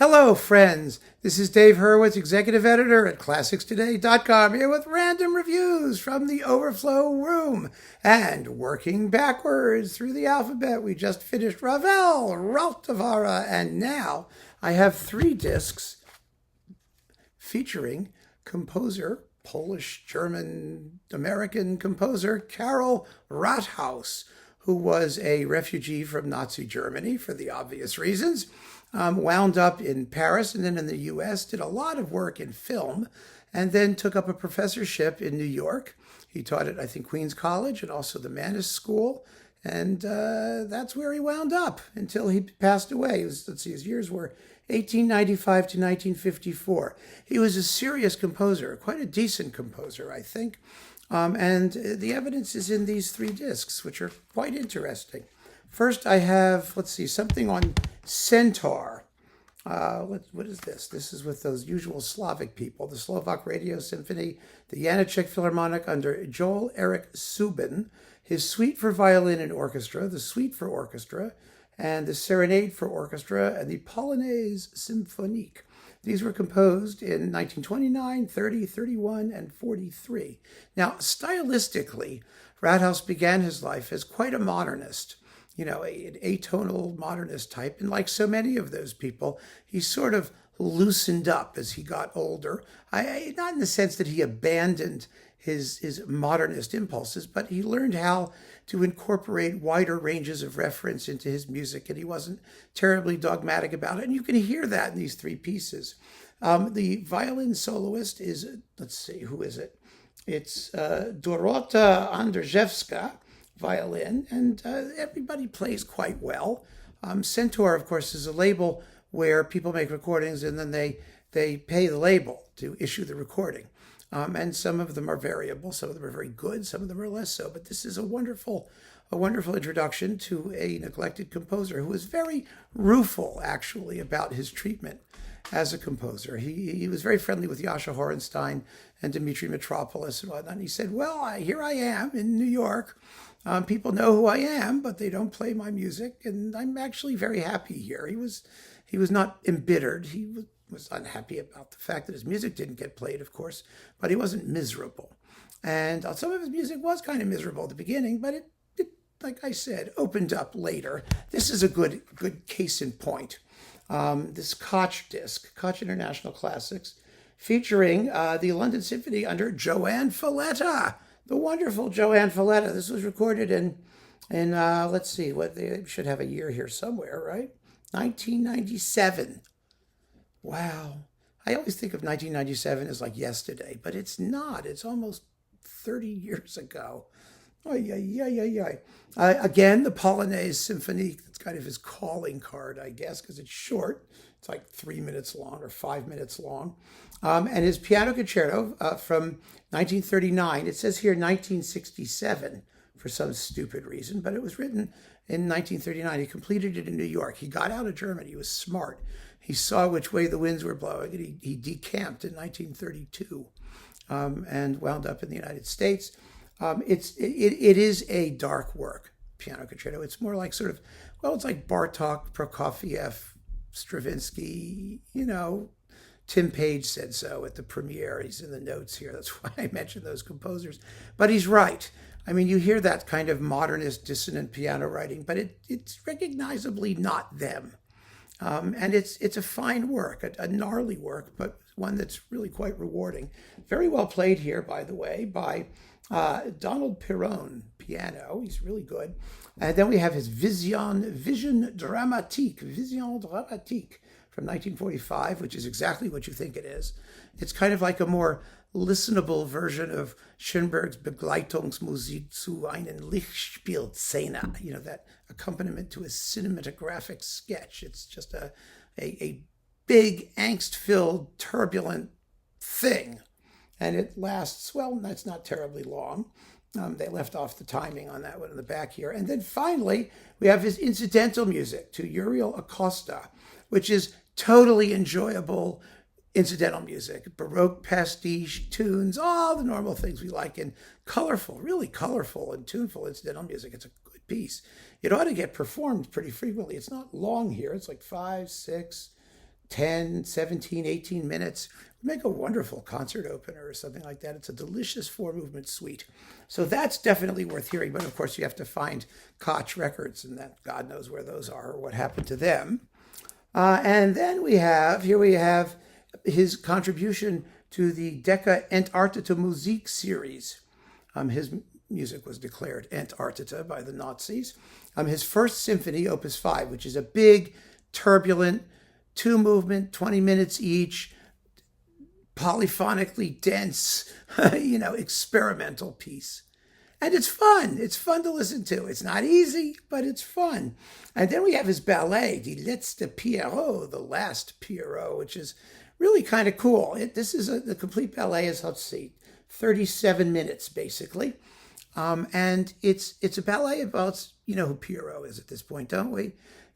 Hello, friends. This is Dave Hurwitz, executive editor at ClassicsToday.com, here with random reviews from the Overflow Room. And working backwards through the alphabet, we just finished Ravel, Raltavara, and now I have 3 discs featuring composer, Polish, German, American composer Karol Rathaus, who was a refugee from Nazi Germany for the obvious reasons. Wound up in Paris and then in the U.S., did a lot of work in film, and then took up a professorship in New York. He taught at, I think, Queens College and also the Mannes School, and that's where he wound up until he passed away. His years were 1895 to 1954. He was a serious composer, quite a decent composer, I think, and the evidence is in these 3 discs, which are quite interesting. First, I have, something on Centaur. What is this? This is with those usual Slavic people, the Slovak Radio Symphony, the Janáček Philharmonic under Joel Eric Subin, his Suite for Violin and Orchestra, the Suite for Orchestra, and the Serenade for Orchestra, and the Polonaise Symphonique. These were composed in 1929, 30, 31, and 43. Now, stylistically, Rathaus began his life as quite a modernist. An atonal modernist type. And like so many of those people, he sort of loosened up as he got older. Not in the sense that he abandoned his modernist impulses, but he learned how to incorporate wider ranges of reference into his music, and he wasn't terribly dogmatic about it. And you can hear that in these 3 pieces. The violin soloist is, who is it? It's Dorota Andrzejewska, violin, and everybody plays quite well. Centaur, of course, is a label where people make recordings and then they pay the label to issue the recording. And some of them are variable, some of them are very good, some of them are less so. But this is a wonderful introduction to a neglected composer who was very rueful, actually, about his treatment as a composer. He was very friendly with Jascha Horenstein and Dmitri Mitropoulos and whatnot. And he said, well, here I am in New York. People know who I am, but they don't play my music, and I'm actually very happy here. He was not embittered. He was unhappy about the fact that his music didn't get played, of course, but he wasn't miserable. And some of his music was kind of miserable at the beginning, but it like I said, opened up later. This is a good case in point. This Koch disc, Koch International Classics, featuring the London Symphony under Joanne Falletta. The wonderful Joanne Falletta. This was recorded in they should have a year here somewhere, right? 1997. Wow. I always think of 1997 as like yesterday, but it's not. It's almost 30 years ago. Again, the Polonaise Symphonique. That's kind of his calling card, I guess, because it's short. It's like 3 minutes long or 5 minutes long. And his piano concerto from 1939. It says here 1967 for some stupid reason, but it was written in 1939. He completed it in New York. He got out of Germany. He was smart. He saw which way the winds were blowing, and he decamped in 1932 and wound up in the United States. It is a dark work, piano concerto. It's more like it's like Bartok, Prokofiev, Stravinsky, Tim Page said so at the premiere. He's in the notes here. That's why I mentioned those composers. But he's right. I mean, you hear that kind of modernist, dissonant piano writing, but it's recognizably not them. And it's a fine work, a gnarly work, but one that's really quite rewarding. Very well played here, by the way, by Donald Pirone, piano. He's really good. And then we have his Vision Dramatique from 1945, which is exactly what you think it is. It's kind of like a more listenable version of Schönberg's Begleitungsmusik zu einer Lichtspielszene, that accompaniment to a cinematographic sketch. It's just a big, angst-filled, turbulent thing. And it lasts, that's not terribly long. They left off the timing on that one in the back here. And then finally, we have his incidental music to Uriel Acosta, which is totally enjoyable incidental music, Baroque pastiche tunes, all the normal things we like in colorful, really colorful and tuneful incidental music. It's a good piece. It ought to get performed pretty frequently. It's not long here. It's like 5, 6, 10, 17, 18 minutes. Make a wonderful concert opener or something like that. It's a delicious four-movement suite. So that's definitely worth hearing. But of course, you have to find Koch records, and that God knows where those are or what happened to them. And then we have his contribution to the Deca Entartete Musik series. His music was declared Entartete by the Nazis. His first symphony, Opus 5, which is a big, turbulent, two-movement, 20 minutes each, polyphonically dense, experimental piece. And it's fun. It's fun to listen to. It's not easy, but it's fun. And then we have his ballet, Die letzte Pierrot, the last Pierrot, which is really kind of cool. The complete ballet is, let's see, 37 minutes, basically. And it's a ballet about, you know who Pierrot is at this point, don't we?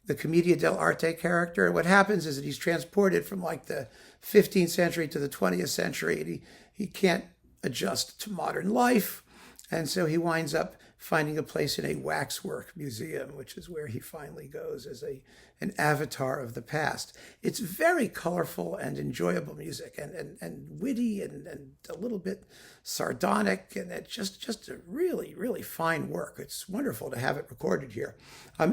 The Commedia dell'arte character. And what happens is that he's transported from like the 15th century to the 20th century, and he can't adjust to modern life. And so he winds up finding a place in a waxwork museum, which is where he finally goes as an avatar of the past. It's very colorful and enjoyable music, and witty and a little bit sardonic, and it's just a really, really fine work. It's wonderful to have it recorded here.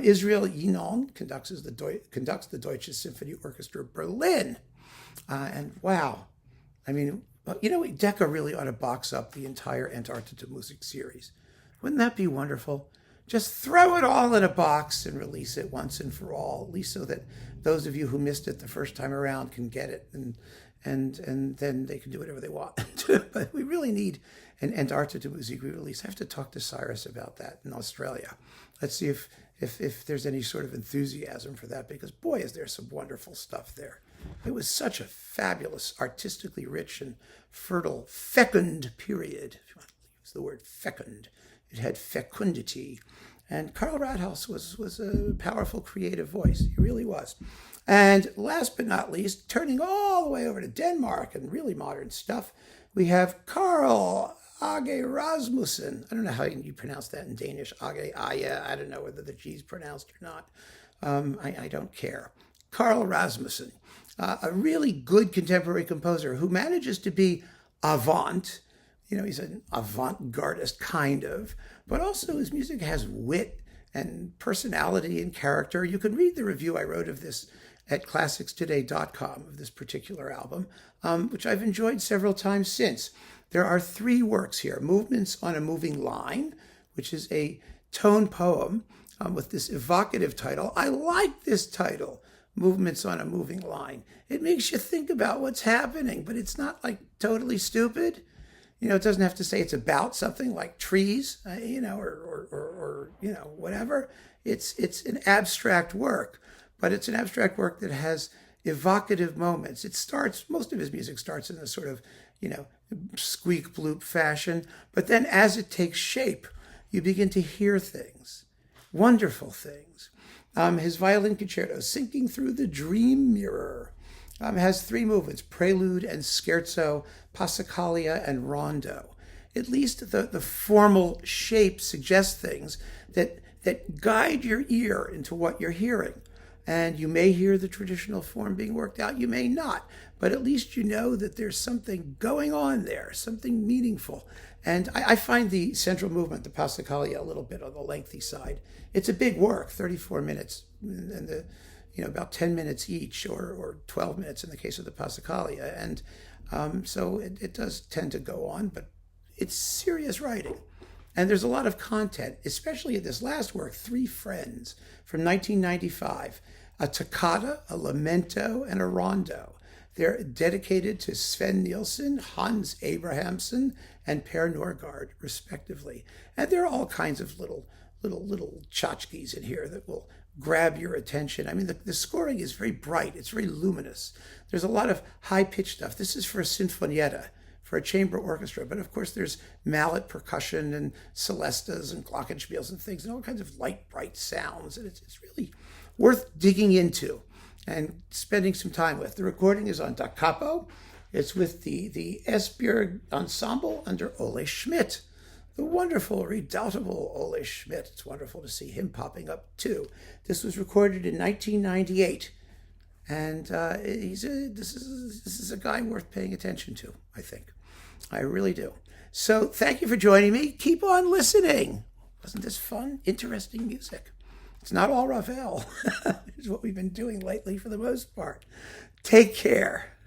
Israel Yinon conducts the Deutsche Symphony Orchestra Berlin. And wow, I mean, Deca really ought to box up the entire Entartete Musik series. Wouldn't that be wonderful? Just throw it all in a box and release it once and for all, at least so that those of you who missed it the first time around can get it, and then they can do whatever they want. But we really need an Entartete Musik re-release. I have to talk to Cyrus about that in Australia. Let's see if there's any sort of enthusiasm for that, because boy, is there some wonderful stuff there. It was such a fabulous, artistically rich and fertile, fecund period. If you want to use the word fecund, it had fecundity. And Karl Rathaus was a powerful, creative voice. He really was. And last but not least, turning all the way over to Denmark and really modern stuff, we have Carl Age Rasmussen. I don't know how you pronounce that in Danish. Age, I don't know whether the G's pronounced or not. I don't care. Carl Rasmussen, a really good contemporary composer who manages to be avant. He's an avant-gardist kind of, but also his music has wit and personality and character. You can read the review I wrote of this at classicstoday.com, of this particular album, which I've enjoyed several times since. There are 3 works here: Movements on a Moving Line, which is a tone poem with this evocative title. I like this title, Movements on a Moving Line. It makes you think about what's happening, but it's not like totally stupid. It doesn't have to say it's about something like trees, or whatever. It's an abstract work, but it's an abstract work that has evocative moments. Most of his music starts in a sort of, squeak bloop fashion, but then as it takes shape, you begin to hear things, wonderful things. His violin concerto, Sinking Through the Dream Mirror, has 3 movements: prelude and scherzo, passacaglia and rondo. At least the formal shape suggests things that guide your ear into what you're hearing. And you may hear the traditional form being worked out, you may not, but at least you know that there's something going on there, something meaningful. And I find the central movement, the passacaglia, a little bit on the lengthy side. It's a big work, 34 minutes, and about 10 minutes each, or 12 minutes in the case of the passacaglia. And so it does tend to go on, but it's serious writing. And there's a lot of content, especially in this last work, 3 Friends, from 1995. A toccata, a lamento, and a rondo. They're dedicated to Sven Nilsson, Hans Abrahamsson, and Per Norgard, respectively. And there are all kinds of little tchotchkes in here that will grab your attention. I mean, the scoring is very bright. It's very luminous. There's a lot of high-pitched stuff. This is for a sinfonietta, for a chamber orchestra. But of course, there's mallet percussion and celestas and glockenspiels and things, and all kinds of light, bright sounds. And it's really worth digging into and spending some time with. The recording is on Da Capo. It's with the Esbjerg Ensemble under Ole Schmidt, the wonderful, redoubtable Ole Schmidt. It's wonderful to see him popping up too. This was recorded in 1998. And this is a guy worth paying attention to, I think. I really do. So thank you for joining me. Keep on listening. Wasn't this fun? Interesting music. It's not all Ravel. It's what we've been doing lately for the most part. Take care.